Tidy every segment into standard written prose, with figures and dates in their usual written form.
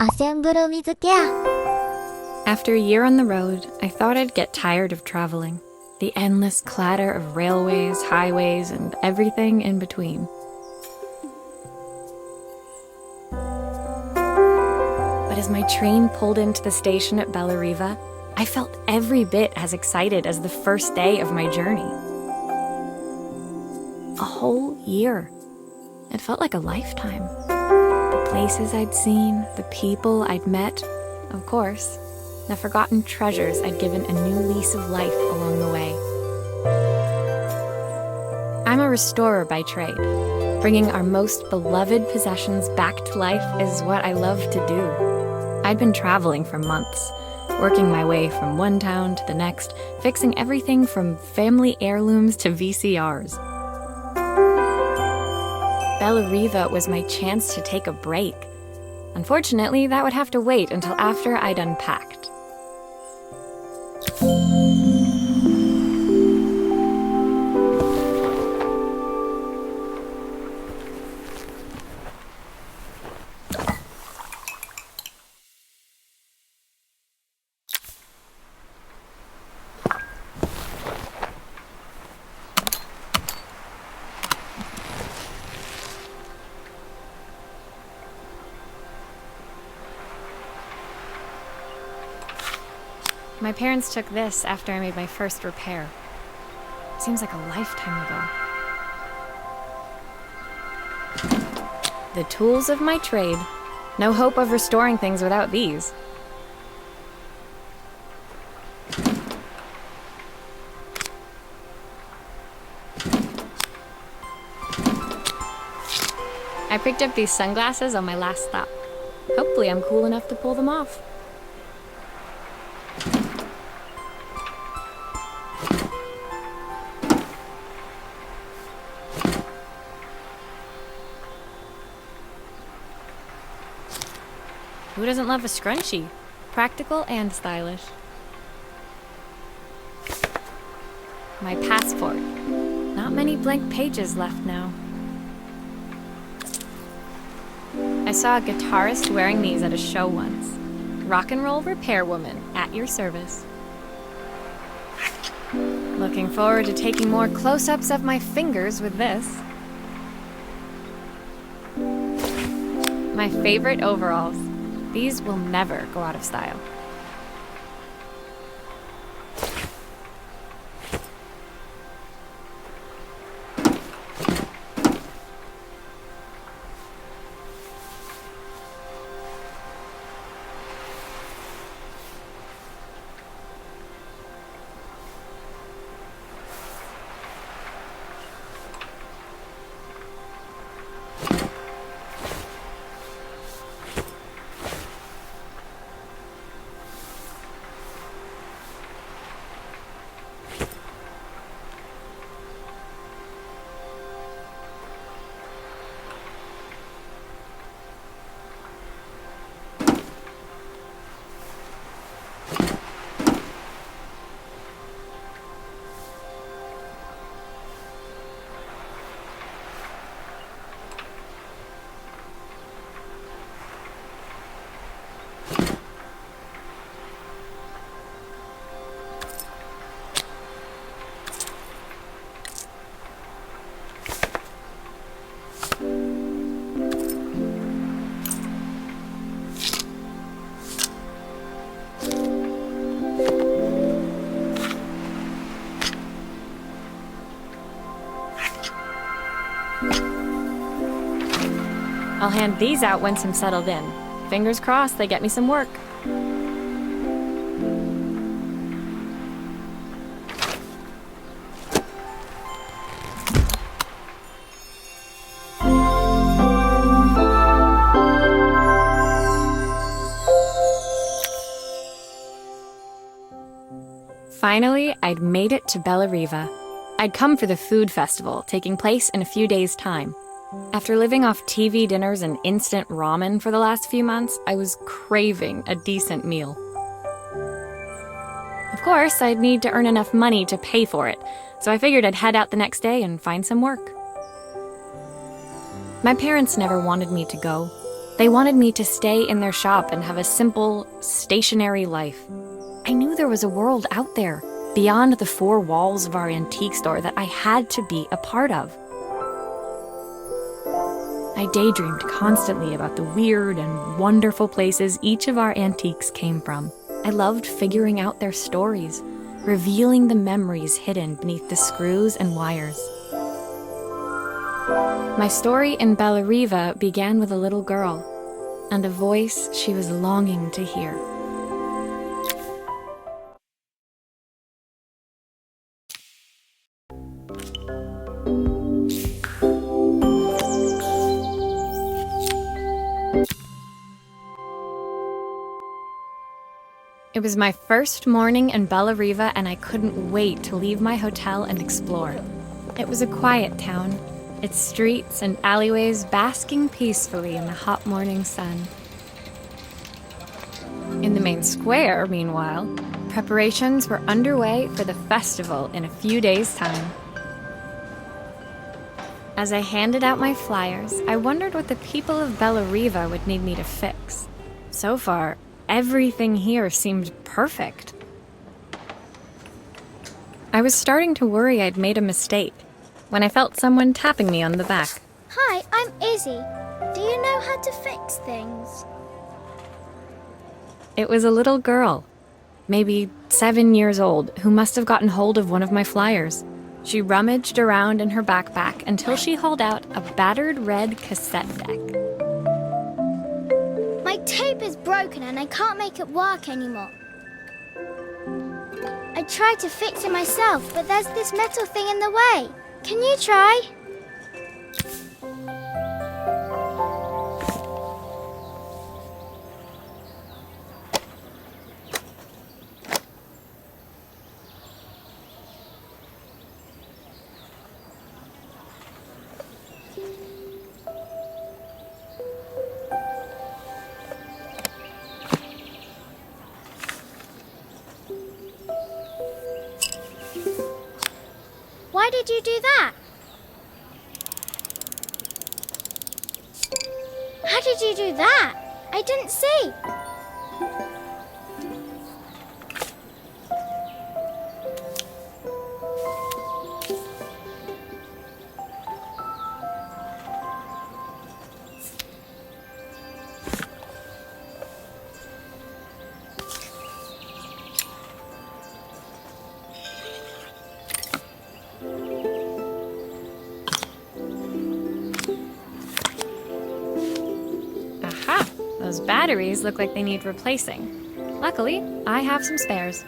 アセンブル水ケア After a year on the road, I thought I'd get tired of traveling. The endless clatter of railways, highways, and everything in between. But as my train pulled into the station at Bellariva, I felt every bit as excited as the first day of my journey. A whole year. It felt like a lifetime. The places I'd seen, the people I'd met, of course, the forgotten treasures I'd given a new lease of life along the way. I'm a restorer by trade. Bringing our most beloved possessions back to life is what I love to do. I'd been traveling for months, working my way from one town to the next, fixing everything from family heirlooms to VCRs. Bellariva was my chance to take a break. Unfortunately, that would have to wait until after I'd unpacked. My parents took this after I made my first repair. Seems like a lifetime ago. The tools of my trade. No hope of restoring things without these. I picked up these sunglasses on my last stop. Hopefully I'm cool enough to pull them off. Who doesn't love a scrunchie? Practical and stylish. My passport. Not many blank pages left now. I saw a guitarist wearing these at a show once. Rock and roll repairwoman, at your service. Looking forward to taking more close-ups of my fingers with this. My favorite overalls. These will never go out of style. I'll hand these out once I'm settled in. Fingers crossed they get me some work. Finally, I'd made it to Bellariva. I'd come for the food festival, taking place in a few days' time. After living off TV dinners and instant ramen for the last few months, I was craving a decent meal. Of course, I'd need to earn enough money to pay for it, so I figured I'd head out the next day and find some work. My parents never wanted me to go. They wanted me to stay in their shop and have a simple, stationary life. I knew there was a world out there, beyond the four walls of our antique store, that I had to be a part of. I daydreamed constantly about the weird and wonderful places each of our antiques came from. I loved figuring out their stories, revealing the memories hidden beneath the screws and wires. My story in Bellariva began with a little girl, and a voice she was longing to hear. It was my first morning in Bellariva, and I couldn't wait to leave my hotel and explore. It was a quiet town, its streets and alleyways basking peacefully in the hot morning sun. In the main square, meanwhile, preparations were underway for the festival in a few days' time. As I handed out my flyers, I wondered what the people of Bellariva would need me to fix. So far, everything here seemed perfect. I was starting to worry I'd made a mistake when I felt someone tapping me on the back. Hi, I'm Izzy. Do you know how to fix things? It was a little girl, maybe 7 years old, who must have gotten hold of one of my flyers. She rummaged around in her backpack until she hauled out a battered red cassette deck. My tape is broken and I can't make it work anymore. I tried to fix it myself, but there's this metal thing in the way. Can you try? Why did you do that? How did you do that? I didn't see. Those batteries look like they need replacing. Luckily, I have some spares.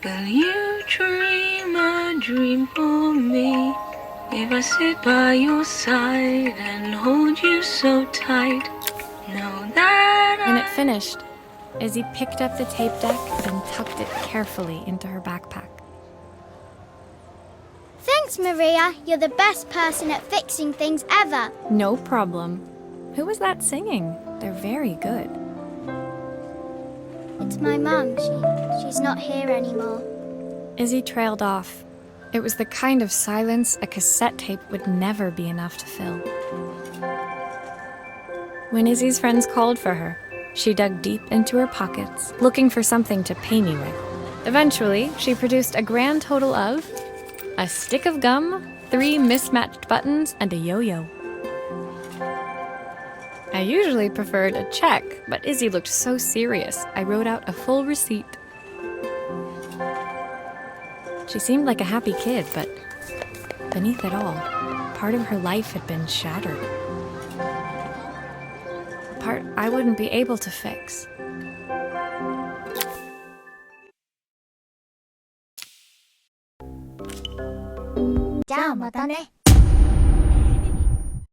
Will you dream a dream for me? If I sit by your side and hold you so tight, know that When it finished, Izzy picked up the tape deck and tucked it carefully into her backpack. Thanks, Maria. You're the best person at fixing things ever. No problem. Who was that singing? They're very good. It's my mum. She's not here anymore. Izzy trailed off. It was the kind of silence a cassette tape would never be enough to fill. When Izzy's friends called for her, she dug deep into her pockets, looking for something to pay me with. Eventually, she produced a grand total of a stick of gum, 3 mismatched buttons, and a yo-yo. I usually preferred a check, but Izzy looked so serious, I wrote out a full receipt. She seemed like a happy kid, but beneath it all, part of her life had been shattered. A part I wouldn't be able to fix. じゃあまたね。